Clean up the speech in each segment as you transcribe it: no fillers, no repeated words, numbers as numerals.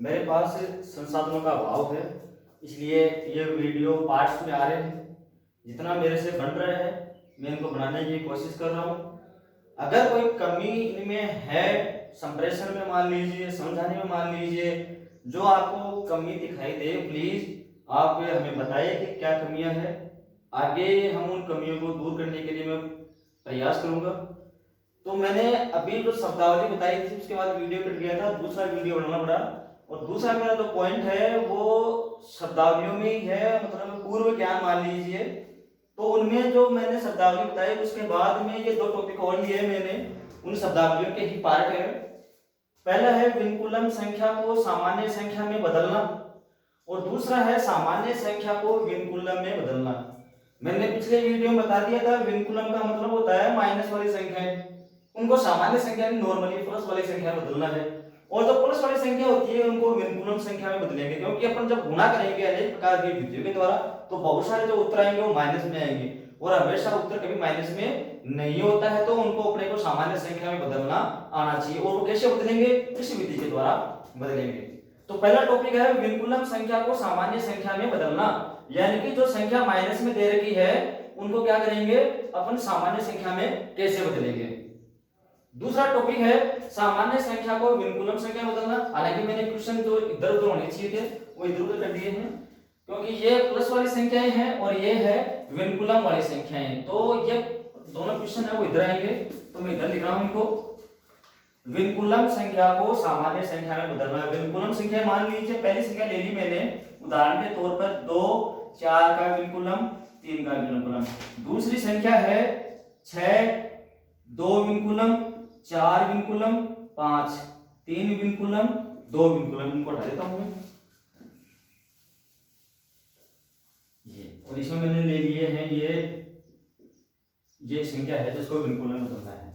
मेरे पास संसाधनों का अभाव है, इसलिए ये वीडियो पार्ट्स में आ रहे हैं। जितना मेरे से बन रहा है मैं इनको बनाने की कोशिश कर रहा हूँ। अगर कोई कमी इनमें है, संप्रेषण में मान लीजिए, समझाने में मान लीजिए, जो आपको कमी दिखाई दे, प्लीज आप हमें बताइए कि क्या कमियां हैं। आगे हम उन कमियों को दूर करने के लिए मैं प्रयास करूंगा। तो मैंने अभी जो शब्दावली बताई थी उसके बाद वीडियो कट गया था, दूसरा वीडियो बनाना पड़ा। और दूसरा मेरा जो पॉइंट है वो शब्दावलियों में ही है, मतलब पूर्व ज्ञान मान लीजिए। तो उनमें जो मैंने शब्दावली बताई उसके बाद में ये दो टॉपिक और लिए मैंने, उन शब्दावलियों के ही पार्ट है। पहला है विनकुलम संख्या को सामान्य संख्या में बदलना, और दूसरा है सामान्य संख्या को विनकुलम में बदलना। मैंने पिछले वीडियो में बता दिया था विनकुलम का मतलब होता है माइनस वाली संख्याएं, उनको सामान्य संख्या में नॉर्मली प्लस वाली संख्या में बदलना है। और जो प्लस वाली संख्या होती है उनको विनकुलम संख्या में बदलेंगे, क्योंकि अपन जब गुणा करेंगे अनेक प्रकार की विधियों के द्वारा तो बहुत सारे जो उत्तर आएंगे वो माइनस में आएंगे, और हमेशा उत्तर कभी माइनस में नहीं होता है। तो उनको अपने को सामान्य संख्या में बदलना आना चाहिए, और वो कैसे बदलेंगे, इस विधि के द्वारा बदलेंगे। तो पहला टॉपिक है विनकुलम संख्या को सामान्य संख्या में बदलना, यानी कि जो संख्या माइनस में दे रखी है उनको क्या करेंगे, अपन सामान्य संख्या में कैसे बदलेंगे। दूसरा टॉपिक है सामान्य संख्या को विनकुलम संख्या में बदलना। हालांकि मैंने क्वेश्चन जो इधर उधर होने चाहिए थे वो इधर उधर कर दिए हैं, क्योंकि ये प्लस वाली संख्याएं हैं और ये है विनकुलम वाली संख्याएं, तो ये दोनों क्वेश्चन है वो इधर आएंगे। तो मैं इधर लिख रहा हूं इनको, विनकुलम संख्या को सामान्य संख्या में बदलना। विनकुलम संख्या मान लीजिए, पहली संख्या ले ली मैंने उदाहरण के तौर पर 2, 4 का विनकुलम, 3 का विनकुलम। दूसरी संख्या है 6, 2 विनकुलम, 4 विनकुलम, 5, 3 विनकुलम, 2 विनकुलम। इनको हटा देता हूं मैं, ये और इसमें मैंने ले लिए हैं ये संख्या है जिसको विनकुलम बदलना है।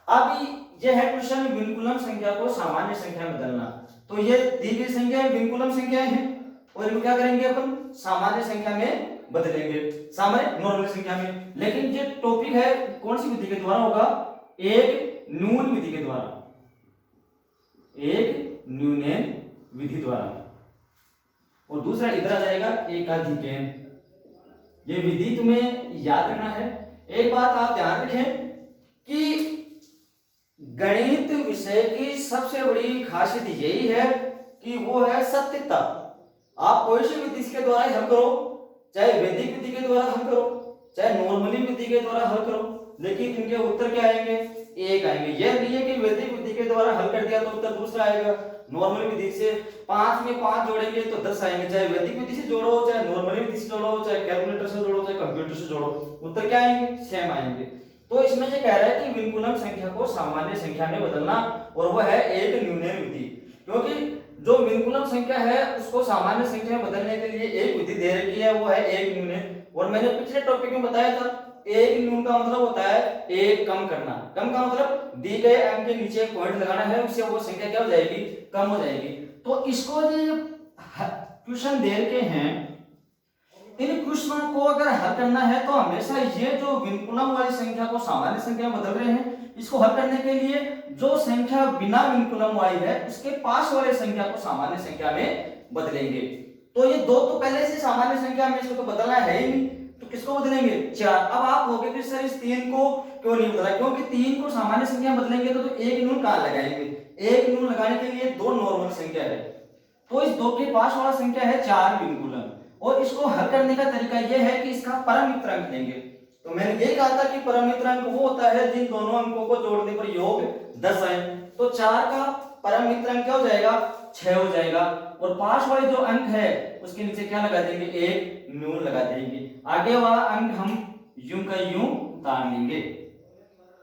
अब ये है क्वेश्चन विनकुलम संख्या को सामान्य संख्या में बदलना। तो ये दी गई संख्या विनकुलम संख्या है और इनको क्या करेंगे अपन सामान्य संख्या में बदलेंगे, सामान्य नॉर्मल संख्या में। लेकिन ये टॉपिक है कौन सी विधि के द्वारा होगा, एक न्यून विधि के द्वारा, एक न्यूनन विधि द्वारा। और दूसरा इधर आ जाएगा एकाधिकन। ये विधि तुम्हें याद रखना है। एक बात आप ध्यान रखें कि गणित विषय की सबसे बड़ी खासियत यही है कि वो है सत्यता। आप कोई सी विधि के द्वारा हल करो, चाहे वैदिक विधि के द्वारा हल करो, चाहे नॉर्मली विधि के द्वारा हल करो, लेकिन इनके उत्तर क्या आएंगे, एक आएंगे। यह नहीं है कि वैदिक विधि के द्वारा हल कर दिया तो उत्तर दूसरा आएगा। नॉर्मल विधि से 5 में 5 जोड़ेंगे तो 10 आएंगे, चाहे वैदिक विधि से जोड़ो, चाहे नॉर्मली विधि से जोड़ो, चाहे कैलकुलेटर से जोड़ो, चाहे कंप्यूटर से जोड़ो, उत्तर क्या आएंगे, सेम आएंगे। तो इसमें ये कह रहा है कि विनकुलम संख्या को सामान्य संख्या में बदलना, और वह है एक न्यूनन विधि। क्योंकि जो विनकुलम संख्या है उसको सामान्य संख्या में बदलने के लिए एक विधि दे रखी है, वो है एक न्यूनन। और मैंने पिछले टॉपिक में बताया था एक न्यून का मतलब होता है एक कम करना। कम का मतलब दी गए अंक के नीचे पॉइंट लगाना है, उससे वो संख्या क्या हो जाएगी, कम हो जाएगी। तो इसको जो क्वेश्चन दे रखे हैं, इन क्वेश्चन को अगर हल करना है तो हमेशा ये जो विनकुलम वाली संख्या को सामान्य संख्या में बदल रहे हैं, इसको हल करने के लिए जो संख्या बिना विनकुलम वाली है उसके पास वाले संख्या को सामान्य संख्या में बदलेंगे। तो ये दो तो पहले से सामान्य संख्या में, इसको तो बदलना है ही नहीं, तो किसको बदलेंगे, 4। अब आप कहोगे कि सर इस 3 को क्यों नहीं बदला, क्योंकि 3 को सामान्य संख्या में बदलेंगे तो एक न्यून कहां लगाएंगे, एक न्यून लगाने के लिए 2 नॉर्मल संख्या है, तो इस 2 के पास वाला संख्या है 4 विनकुलम। और इसको हल करने का तरीका यह है कि इसका परम मित्रांक लेंगे। तो मैंने ये कहा था कि परम मित्रांक वो होता है जिन दोनों अंकों को जोड़ने पर योग 10 आए। तो 4 का परम मित्रांक क्या हो जाएगा, 6 हो जाएगा। और पास वाले जो अंक है उसके नीचे क्या लगा देंगे, एक न्यून लगा देंगे। आगे वाला अंक हम यूं का यूं उतार लेंगे।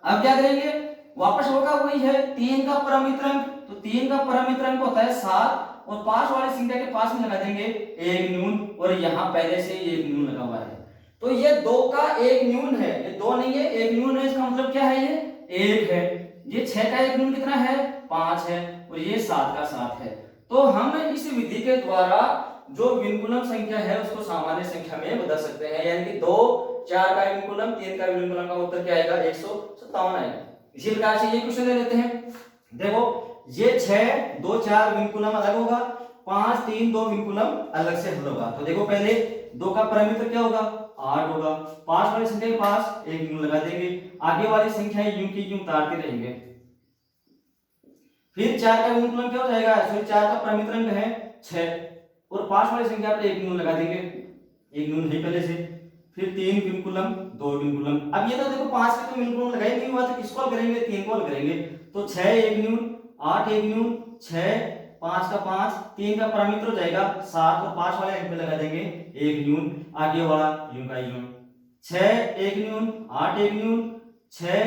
अब क्या करेंगे, वापस होगा वही है 3 का परम मित्रांक, तो 3 का परम मित्रांक होता है 7, और पास वाली संख्या के पास में लगा देंगे एक न्यून, और यहाँ पहले से ही एक न्यून लगा हुआ है। तो ये 2 का एक न्यून है, ये 2 नहीं है, एक न्यून है, इसका मतलब क्या है, ये 1 है। ये 6 का एक न्यून कितना है, 5 है, और ये 7 का 7 है। तो हम इस विधि के द्वारा जो विनकुलम संख्या है उसको सामान्य संख्या में बदल सकते हैं, यानी कि 2, 4 का विनकुलम, 3 का विनकुलम का उत्तर क्या आएगा, 157 आएगा। इसी प्रकार से ये क्वेश्चन ले लेते हैं। देखो ये 6 2 4 विंकुलम अलग होगा, 5 3 2 विंकुलम अलग से हल होगा। तो देखो पहले 2 का परिमित क्या होगा 8 होगा, 5 वाली संख्या के पास एक यूं लगा देंगे, आगे वाली संख्याएं यूं की यूं उतारते रहेंगे। फिर 4 का विंकुलम क्या हो जाएगा, सॉरी 4 का परिमित अंक है 6 और 5 वाली संख्या पे एक यूं लगा देंगे, एक यूं नहीं पहले से। फिर 3 विंकुलम 2 विंकुलम। अब ये तो देखो 5 के तो विंकुलम लगाए नहीं हुआ, तो किसको हल करेंगे 3 को हल करेंगे। तो 6 एक न्यून 8 एक न्यून 6 5 का 5 3 का परिमित हो जाएगा 7 और 5 वाले अंक पे लगा देंगे एक न्यून, आगे वाला यूं का यूं। 6 एक न्यून 8 एक न्यून 6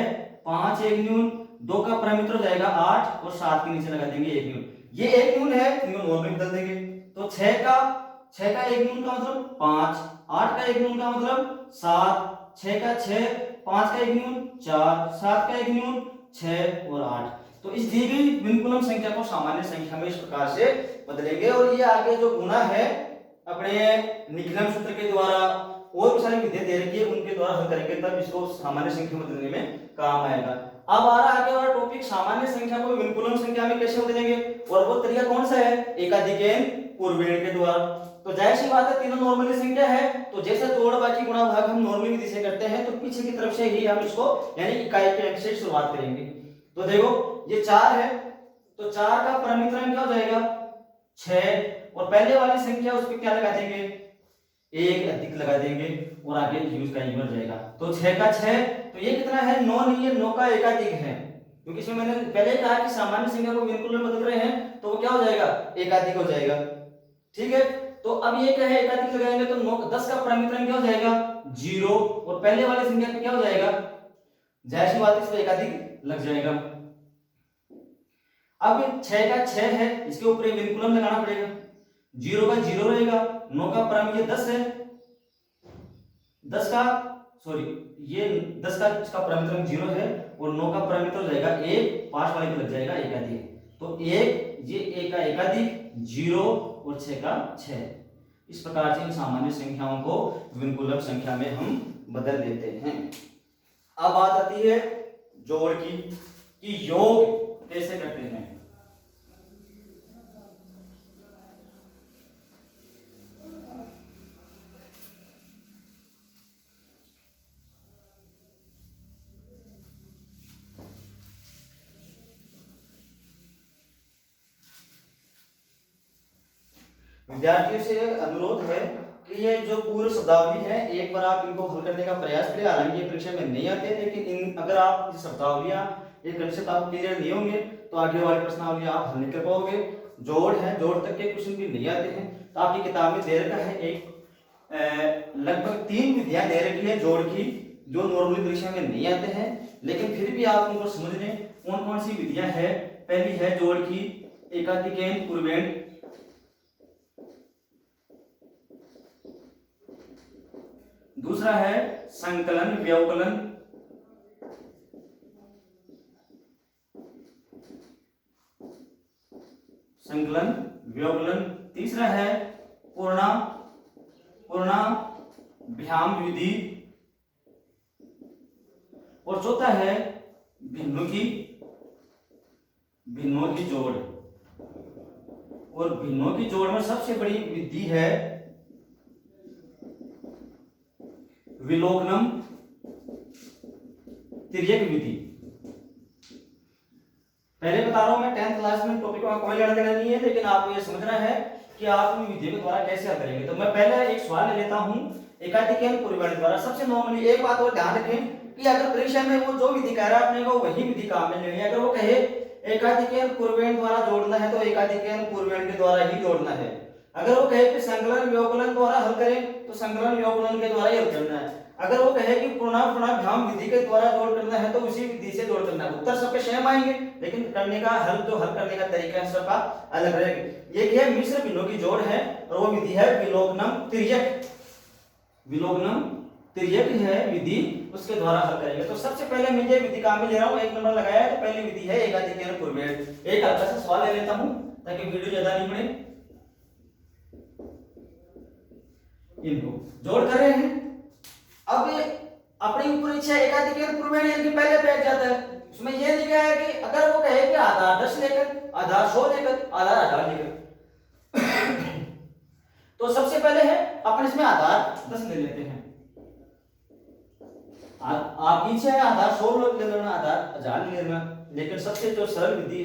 5 एक न्यून, 2 का परिमित हो जाएगा 8 और 7 के नीचे लगा देंगे एक न्यून। ये एक न्यून है, न्यून और में बदल देंगे। तो 6 का एक न्यून का मतलब 5, 8 का एक न्यून का मतलब 7, 6 का 6, 5 का एक न्यून 4, 7 का एक न्यून 6 और 8। तो इस दी गई विंकुलम संख्या को सामान्य संख्या में इस प्रकार से बदलेंगे। और ये आगे जो गुना है अपने निकलन सूत्र के द्वारा और भी सारी विधियां दे रखी है उनके द्वारा हल करेंगे, तब इसको सामान्य संख्या में बदलने में काम आएगा। अब आ रहा आगे वाला टॉपिक, सामान्य संख्या को विंकुलम संख्या में कैसे बदलेंगे, और वो तरीका कौन सा है, एकाधिकेन पूर्वेण के द्वारा। तो जाहिर सी बात है तीनों नॉर्मली संख्या है, तो जैसे जोड़ बाकी गुणा भाग हम नॉर्मली विधि से करते हैं, तो पीछे की तरफ से ही हम इसको यानी इकाई के अंक से शुरुआत करेंगे। तो देखो ये 4 है, तो 4 का परिमित अंक क्या हो जाएगा 6 और पहले वाली संख्या उस पे क्या लगा देंगे एक अधिक लगा देंगे और आगे यूज का यूज जाएगा। तो 6 का 6, तो ये कितना है 9 नहीं है, 9 का एकाधिक है, क्योंकि इसमें मैंने पहले कहा कि सामान्य संख्या को विंकुलम में बदल रहे हैं, तो वो क्या हो जाएगा एकाधिक हो जाएगा। ठीक है, तो अब ये क्या है एकाधिक लगाएंगे तो 9 10 का परिमित अंक क्या हो जाएगा 0 और पहले वाली संख्या पे क्या हो जाएगा, जाहिर सी बात है इस पे एकाधिक लग जाएगा। अब 6 का 6 है, इसके ऊपर एक विंकुलम लगाना पड़ेगा, 0 का 0 रहेगा, 9 का परिमित ये 10 है, 10 का सॉरी ये 10 का इसका परिमित अंक 0 है और 9 का परिमित हो जाएगा 1, 5 वाले पे लग जाएगा एकाधिक। तो 1 ये 1 का एकाधिक 0 और 6 का 6। इस प्रकार से इन सामान्य संख्याओं को विंकुलम संख्या में हम बदल देते हैं। अब बात आती है जोड़ की कि योग कैसे करते हैं। विद्यार्थियों से अनुरोध है कि ये जो पूर्व शब्दावली है एक बार आप इनको हल करने का प्रयास करें। हालांकि ये परीक्षा में नहीं आते, लेकिन अगर आप इस शब्दावलियां ये कंसेप्ट आपको क्लियर नहीं होंगे तो आगे वाली प्रश्नावली आप हल नहीं कर पाओगे। जोड़ है, जोड़ तक के क्वेश्चन भी नहीं आते हैं, तो आपकी किताब में दे रखा है एक लगभग 3 विधियां दे रखी है जोड़ की, जो नॉर्मली परीक्षा में नहीं आते हैं, लेकिन फिर भी आप उनको समझ लें कौन कौन सी विधियां है। पहली है जोड़ की एकाधिकेन पूर्वेण, दूसरा है संकलन व्यवकलन, संकलन व्यवकलन, तीसरा है पूर्णाभ्याम विधि और चौथा है भिन्नों की जोड़। और भिन्नों की जोड़ में सबसे बड़ी विधि है विलोकनम तिर्यक विधि। पहले बता रहा हूं मैं 10th क्लास में टॉपिक को कोई लेना देना नहीं है, लेकिन आपको ये समझना है कि आप इन विधियों के द्वारा कैसे हल करेंगे। तो मैं पहले एक सवाल ले लेता हूं एकाधिकेन पूर्वेण द्वारा। सबसे नॉर्मली एक बात और ध्यान रखें कि अगर परीक्षा में वो जो विधि कह रहा है अपने को वही विधि काम में लेनी है। अगर वो कहे एकाधिकेन पूर्वेण द्वारा जोड़ना है तो एकाधिकेन पूर्वेण के द्वारा ही जोड़ना है। अगर वो कहे कि संकलन व्यवकलन द्वारा हल करें तो संकलन व्यवकलन के द्वारा ही हल करना है। अगर वो कहे कि पूर्णाभ्याम विधि के द्वारा जोड़ करना है तो उसी विधि से जोड़ करना है। उत्तर सबके सेम आएंगे, लेकिन करने का हल करने का तरीका है सबका अलग रहेगा। एक है मिश्र भिन्नों की जोड़ है और वो विधि है विलोकनम तिर्यक। विलोकनम तिर्यक है विधि, उसके द्वारा हल करेंगे। तो सबसे पहले मैं ये विधि काम में ले रहा हूं, 1 नंबर लगाया है, तो पहली विधि है एकाधिकेन पूर्वेण। एक हल्का सा सवाल ले लेता हूं ताकि वीडियो ज्यादा नहीं बने। इनको जोड़ कर रहे हैं, अब अपनी ऊपर इच्छा एकाधिकेन पूर्वेण यानी कि पहले बैठ जाता है, उसमें ये लिखा है कि अगर वो कहे कि आधार 10 लेकर, आधार 100 लेकर, आधार 1000 लेकर तो सबसे पहले है अपन इसमें आधार 10 ले लेते हैं। आप पीछे है आधार 100 ले लेना, आधार 1000 ले लेना, लेकिन सबसे जो सरल विधि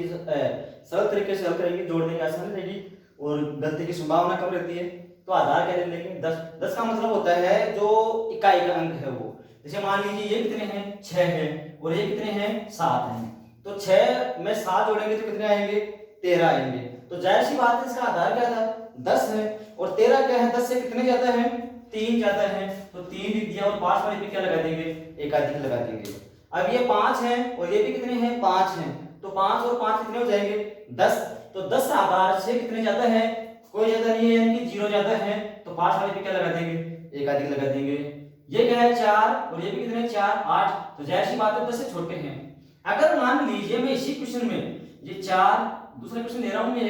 सरल तरीके से हल करेंगे, जोड़ने की आसानी रहेगी और गलती की संभावना कम रहती है। तो आधार क्या ले लेंगे 10। 10 का मतलब होता है जो इकाई का अंक है वो, जैसे मान लीजिए ये कितने हैं 6 हैं और ये कितने हैं 7 हैं, तो 6 में 7 जोड़ेंगे तो कितने आएंगे 13 आएंगे। तो जाहिर सी बात है इसका आधार क्या था 10 है, और 13 क्या है 10 से कितने ज्यादा है 3 ज्यादा है, तो 3 लिख दिया और पास वाले पे क्या लगा देंगे एकाधिक लगा देंगे। अब ये 5 हैं और ये भी कितने हैं 5 हैं, तो 5 और 5 कितने हो जाएंगे 10, तो 10 आधार से कितने ज्यादा है कोई ज्यादा नहीं है, यानी कि 0 ज्यादा है, तो पास वाले पे क्या लगा देंगे एकाधिक लगा देंगे। ये क्या है 4 और ये भी कितने 4 8, तो जाहिर सी बात है 10 से छोटे हैं। अगर मान लीजिए मैं इसी क्वेश्चन में ये 4 दूसरा क्वेश्चन ले रहा हूं मैं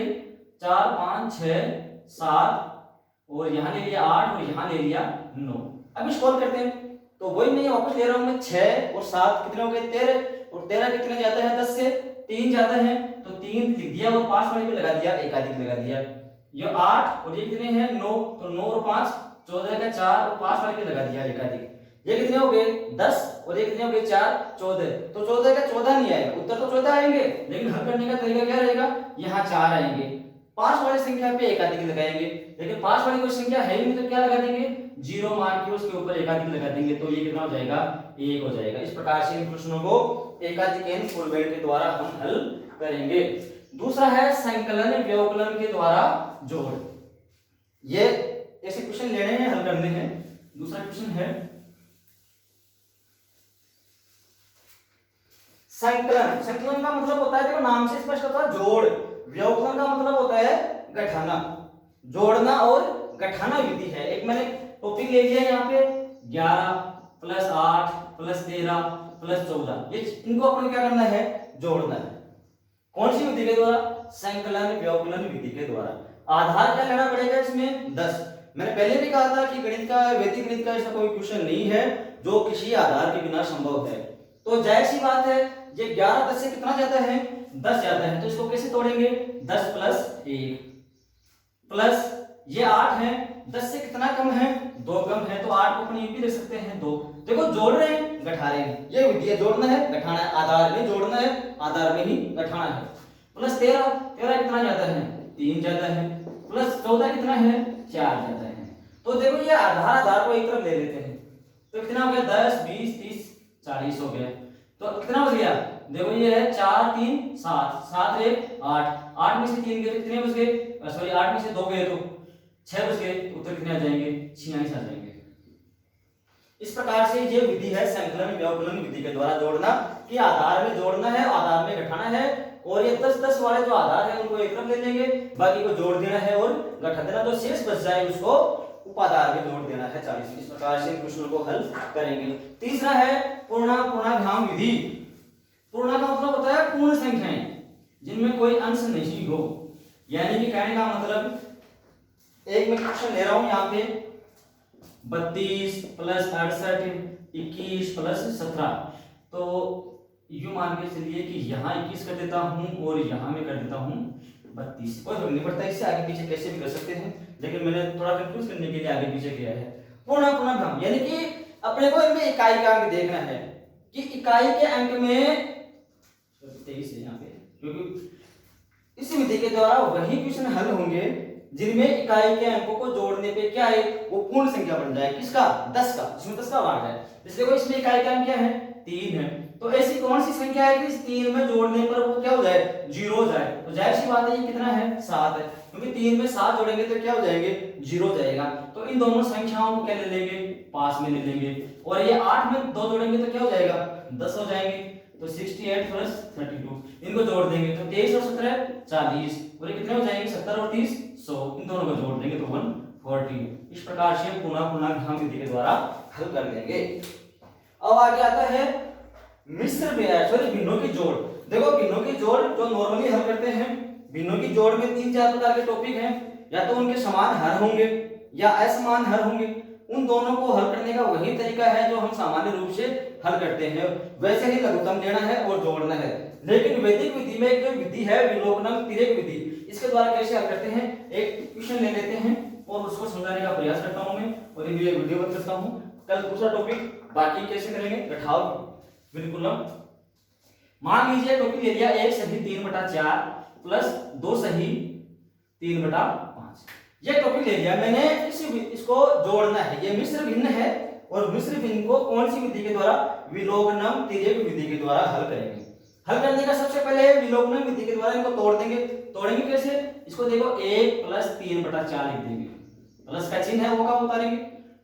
4 5 6 7 और यहाँ ले लिया 8 और यहाँ ले लिया 9, अब इसको करते हैं तो वही मैं वापस ले रहा हूं मैं 6 और 7 कितने हो गए 13, और 13 कितने ज्यादा है 10 से 3 ज्यादा है, तो 3 लिख दिया और पास वाले पे लगा दिया एकाधिक लगा दिया। ये 8 और ये कितने हैं 9, तो 9 और 5 14 का 4 और पास वाले पे लगा दिया एकाधिक। ये कितने हो गए 10 और ये कितने हो गए 4 14, तो 14 का 14 नहीं आएगा, उत्तर तो 14 आएंगे, लेकिन हल करने का तरीका क्या रहेगा यहाँ 4 आएंगे, पास वाली संख्या पे एकाधिक लगाएंगे, लेकिन पास वाली कोई संख्या है ही नहीं तो क्या लगा देंगे 0 मान के उसके ऊपर एकाधिक लगा देंगे, तो ये कितना हो जाएगा 1 हो जाएगा। इस प्रकार से इन प्रश्नों को एकाधिक फॉर्मेट के द्वारा हम हल करेंगे। दूसरा है संकलन व्यवकलन के द्वारा जोड़, ये ऐसे क्वेश्चन लेने हैं हल करने हैं। दूसरा क्वेश्चन है संकलन। संकलन का मतलब होता है देखो नाम से स्पष्ट होता है जोड़, व्यवकलन का मतलब होता है घटाना, जोड़ना और घटाना विधि है। एक मैंने टॉपिक ले लिया यहाँ पे 11 प्लस 8 प्लस 13 प्लस 14, ये इनको अपन क्या करना है जोड़ना है। कौन सी विधि के द्वारा संकलन व्यवकलन विधि के द्वारा। आधार क्या लेना पड़ेगा इसमें 10। मैंने पहले भी कहा था कि गणित का वैदिक गणित का ऐसा कोई क्वेश्चन नहीं है जो किसी आधार के बिना संभव है, तो जाहिर सी बात है ये 11 10 से कितना ज्यादा है 10 ज्यादा है, तो इसको कैसे तोड़ेंगे 10 प्लस 1 प्लस ये 8 है 10 से कितना कम है 2 कम है, तो 8 को अपन ये भी लिख सकते हैं 2। देखो जोड़ रहे हैं घटा रहे हैं, ये विधि है जोड़ना है घटाना है, आधार में जोड़ना है आधार में ही घटाना है। प्लस 13 कितना ज्यादा है 3 ज्यादा है, प्लस 14 कितना है 4 ज्यादा है, तो देखो ये आधार को एक तरफ ले लेते हैं, तो कितना हो गया 10 20 30 40 हो गया, तो कितना बच गया देखो ये है 4 3 7 7 1 8, 8 में से 3 गए कितने बच गए, सॉरी 8 में से 2 गए तो 6 बच गए, उत्तर कितने आ जाएंगे 46 आ जाएंगे। इस प्रकार से ये विधि है संकलन व्यवकलन विधि के द्वारा जोड़ना, कि आधार में जोड़ना है आधार में घटाना है, और ये 10 10 वाले जो आधार है उनको एक तरफ ले लेंगे, बाकी को जोड़ देना है और घटा देना, जो शेष बच जाए उसको उपाधार में जोड़ देना है 40। इस प्रकार से प्रश्नों को हल करेंगे। तीसरा है पूर्णांक विधि। पूर्णांक का मतलब होता है पूर्ण संख्याएं जिनमें कोई अंश नहीं हो, यानी कि कहने का मतलब एक मैं क्वेश्चन ले रहा हूं यहाँ पे 32 प्लस 68 21 प्लस 17, तो यूं मान के चलिए कि यहाँ 21 कर देता हूँ और यहाँ में कर देता हूँ 32, कोई फर्क नहीं पड़ता, इससे आगे पीछे कैसे भी कर सकते हैं, लेकिन मैंने थोड़ा कंफ्यूज करने के लिए आगे पीछे किया है। पूर्णांक यानी कि अपने को इनमें इकाई का अंक देखना है कि इकाई के अंक में 23 है यहाँ पे, क्योंकि इस विधि के द्वारा वही क्वेश्चन हल होंगे जिनमें इकाई के अंकों को जोड़ने पे क्या है वो पूर्ण संख्या बन जाए, किसका 10 का, जिसमें 10 का भाग है। इसलिए देखो इसमें इकाई का अंक क्या है 3 है, तो ऐसी कौन सी संख्या है कि इस 3 में जोड़ने पर वो क्या हो जाए 0 हो जाए, तो जाहिर सी बात है ये कितना है 7 है, क्योंकि 3 में 7 जोड़ेंगे तो क्या हो जाएंगे 0 हो जाएगा, तो इन दोनों संख्याओं को क्या ले लेंगे पास में ले लेंगे, और ये 8 में 2 जोड़ेंगे तो क्या हो जाएगा 10 हो जाएंगे, तो 68 प्लस 32 इनको जोड़ देंगे तो 23 और 17 40, और ये कितने हो जाएंगे 70 और 30 100, इन दोनों को जोड़ देंगे तो 140। इस प्रकार से पूर्णांक विधि के द्वारा हल कर लेंगे। अब आगे आता है मिश्र भिन्नों की जोड़। देखो भिन्नों की जोड़ जो नॉर्मली हल करते हैं, भिन्नों की जोड़ में 3-4 प्रकार के टॉपिक हैं, या तो उनके समान हर होंगे या असमान हर होंगे। उन दोनों को हल करने का वही तरीका है जो हम सामान्य रूप से हल करते हैं, वैसे ही लघुत्तम लेना है और जोड़ना है। लेकिन वैदिक विधि में एक जो विधि है विलोपनम तिर्यक विधि, इसके द्वारा कैसे हल करते हैं, एक क्वेश्चन ले लेते हैं और उसको समझाने का प्रयास करता हूं मैं, और ये वीडियो बना करता हूं। कल दूसरा टॉपिक बाकी कैसे करेंगे, गठाव विलकुलम। मान लीजिए टॉपिक ले लिया 1 सही 3/4 प्लस 2 सही 3/5, ये टॉपिक ले लिया मैंने। इसको जोड़ना है, ये मिश्र भिन्न है और मिश्र भिन्न को कौन सी विधि के द्वारा, विलोपनम तिर्यक विधि के द्वारा हल करेंगे। हल करने का सबसे पहले विलोपनम विधि के द्वारा इनको तोड़ देंगे। तोड़ेंगे कैसे, इसको देखो 1 + 3/4 लिख देंगे, प्लस का चिन्ह है वो कब उतारेंगे,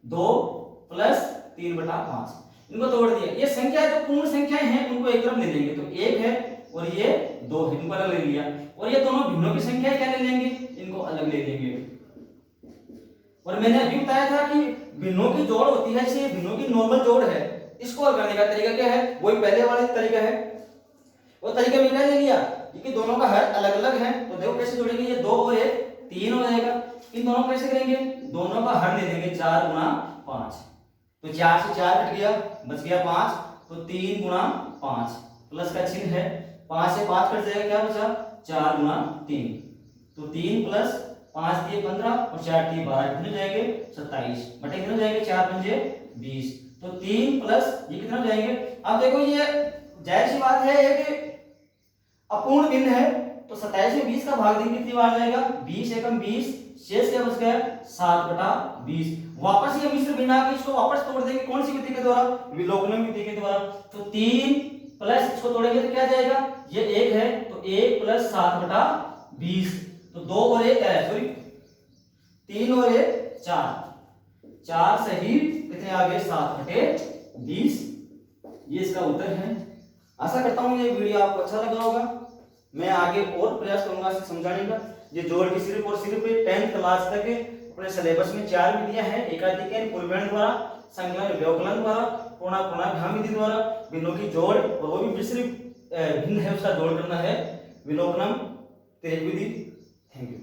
2 + 3/5, इनको तोड़ दिया। ये संख्या जो पूर्ण संख्याएं हैं उनको एक तरफ ले लेंगे, तो 1 है और ये 2 है, इनको अलग ले लिया। और ये दोनों भिन्नों की संख्या क्या ले लेंगे, इनको अलग ले लेंगे। और मैंने अभी बताया था कि भिन्नों की जोड़ होती है, इसलिए भिन्नों की नॉर्मल जोड़ है। इसको हल करने का तरीका क्या है, वही पहले वाला तरीका है। वो तरीका में क्या ले लिया, क्योंकि दोनों का हर अलग अलग है, तो देखो कैसे जोड़ेंगे, ये 2 और 1 3 हो जाएगा। इन दोनों कैसे करेंगे, दोनों का हर ले लेंगे 4 × 5, तो 4 से 4 कट गया, बच गया 5, तो 3 × 5, प्लस का चिन्ह है, 5 से 5 कट जाएगा, क्या बचा 4 × 3, तो 3 + 5 दिए 15 और 4 दिए 12, कितने हो जाएंगे 27, बटे कितने हो जाएंगे 4 × 5 = 20, तो 3 + ये कितने हो जाएंगे। अब देखो ये जाहिर सी बात है कि अपूर्ण भिन्न है, तो 27 में 20 का भाग देंगे कितनी बार जाएगा, 20 एकम 20, शेष क्या बच गया 7/20। वापस ये मिश्र भिन्न आके इसको वापस तोड़ देंगे, कौन सी विधि के द्वारा, विलोपनम विधि के द्वारा। तो 3 प्लस इसको तोड़ेंगे तो क्या जाएगा, ये 1 है तो 1 + 7/20, तो 2 और 1 सॉरी 3 और 1 4 सही कितने आ गए 7/20, ये इसका उत्तर है। आशा करता हूं ये वीडियो आपको अच्छा लगा होगा। मैं आगे और प्रयास करूंगा इसे समझाने का। ये जोड़ की सिर्फ और सिर्फ 10th क्लास तक अपने सिलेबस में 4 विधियां हैं, एकाधिकरण पूर्वण द्वारा, संकलन व्यवकलन द्वारा, पूर्णाभ्याम विधि द्वारा, भिन्नों की जोड़, और वो भी मिश्र भिन्न है उसका जोड़ करना है, विलोपनम तिर्यक विधि। Thank you.